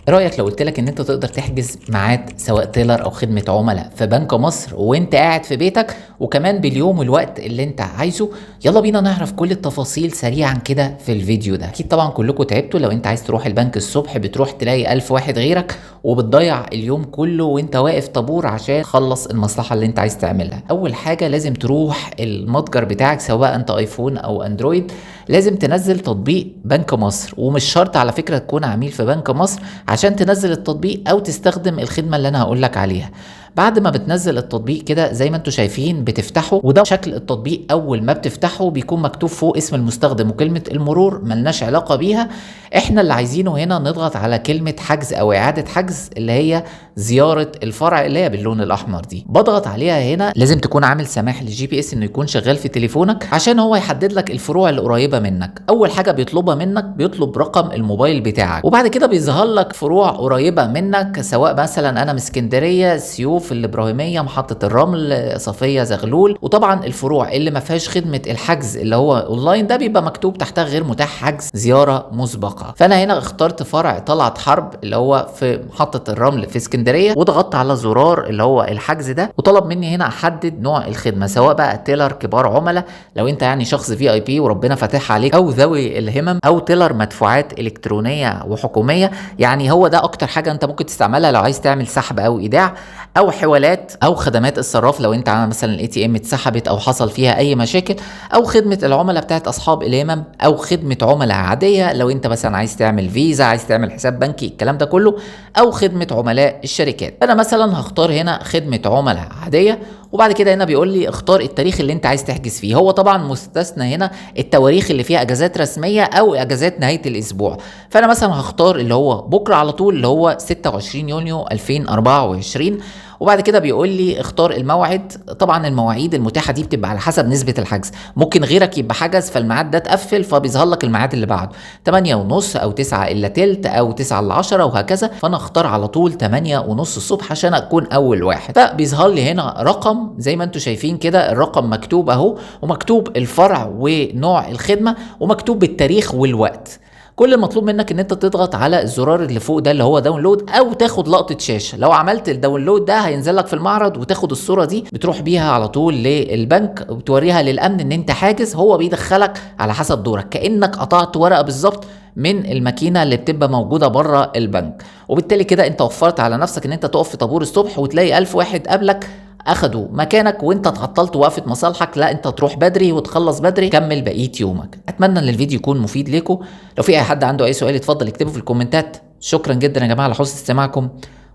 ايه رايك لو قلت لك ان انت تقدر تحجز ميعاد سواء تيلر او خدمه عملاء في بنك مصر وانت قاعد في بيتك، وكمان باليوم والوقت اللي انت عايزه؟ يلا بينا نعرف كل التفاصيل سريعا كده في الفيديو ده. اكيد طبعا كلكم تعبتوا، لو انت عايز تروح البنك الصبح بتروح تلاقي 1000 واحد غيرك وبتضيع اليوم كله وانت واقف طابور عشان تخلص المصلحه اللي انت عايز تعملها. اول حاجه لازم تروح المتجر بتاعك سواء انت ايفون او اندرويد، لازم تنزل تطبيق بنك مصر، ومش شرط على فكره تكون عميل في بنك مصر عشان تنزل التطبيق او تستخدم الخدمه اللي انا هقولك عليها. بعد ما بتنزل التطبيق كده زي ما انتم شايفين بتفتحه، وده شكل التطبيق. اول ما بتفتحه بيكون مكتوب فوق اسم المستخدم وكلمه المرور ملناش علاقه بيها. احنا اللي عايزينه هنا نضغط على كلمه حجز او اعاده حجز، اللي هي زياره الفرع اللي هي باللون الاحمر دي. بضغط عليها هنا. لازم تكون عامل سماح للجي بي اس انه يكون شغال في تليفونك عشان هو يحدد لك الفروع اللي قريبه منك. اول حاجه بيطلبها منك بيطلب رقم الموبايل بتاعك، وبعد كده بيظهر لك فروع قريبه منك، سواء مثلا انا من اسكندريه، سيوف، الابراهيميه، محطه الرمل، صفيه، زغلول. وطبعا الفروع اللي ما فيهاش خدمه الحجز اللي هو اونلاين ده بيبقى مكتوب تحتها غير متاح حجز زياره مسبقه. فانا هنا اخترت فرع طلعت حرب اللي هو في محطه الرمل في اسكندريه، وضغطت على زرار اللي هو الحجز ده، وطلب مني هنا احدد نوع الخدمه، سواء بقى تيلر كبار عملاء لو انت يعني شخص في اي بي وربنا فاتحها عليك، او ذوي الهمم، او تيلر مدفوعات الكترونيه وحكوميه. يعني هو ده اكتر حاجه انت ممكن تستعملها لو عايز تعمل سحب او ايداع، او حوالات، او خدمات الصراف لو انت مثلا الاي تي ام اتسحبت او حصل فيها اي مشاكل، او خدمه العملاء بتاعت اصحاب الهمم، او خدمه عملاء عاديه لو انت مثلا عايز تعمل فيزا، عايز تعمل حساب بنكي، الكلام ده كله، او خدمه عملاء الشركات. انا مثلا هختار هنا خدمه عملاء عاديه، وبعد كده هنا بيقول لي اختار التاريخ اللي انت عايز تحجز فيه. هو طبعا مستثنى هنا التواريخ اللي فيها اجازات رسميه او اجازات نهايه الاسبوع. فانا مثلا هختار اللي هو بكره على طول، اللي هو 26 يونيو 2024. وبعد كده بيقول لي اختار الموعد. طبعا المواعيد المتاحه دي بتبقى على حسب نسبه الحجز، ممكن غيرك يبقى حجز فالميعاد ده اتقفل فبيظهر لك الميعاد اللي بعده 8 ونص او 9 الا تلت او 9 الا 10 وهكذا. فانا اختار على طول 8 ونص الصبح عشان اكون اول واحد. فبيظهر لي هنا رقم زي ما انتم شايفين كده، الرقم مكتوب اهو، ومكتوب الفرع ونوع الخدمه، ومكتوب بالتاريخ والوقت. كل المطلوب منك ان انت تضغط على الزرار اللي فوق ده اللي هو داونلود، او تاخد لقطه شاشه. لو عملت الداونلود ده هينزل لك في المعرض، وتاخد الصوره دي بتروح بيها على طول للبنك وبتوريها للامن ان انت حاجز. هو بيدخلك على حسب دورك، كانك قطعت ورقه بالظبط من الماكينه اللي بتبقى موجوده بره البنك. وبالتالي كده انت وفرت على نفسك ان انت تقف في طابور الصبح وتلاقي 1000 واحد قبلك اخدوا مكانك وانت اتعطلت وقفت مصالحك. لا، انت تروح بدري وتخلص بدري، كمل بقيه يومك. اتمنى ان الفيديو يكون مفيد لكم. لو في اي حد عنده اي سؤال اتفضل اكتبه في الكومنتات. شكرا جدا يا جماعه على حسن استماعكم،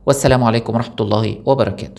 والسلام عليكم ورحمه الله وبركاته.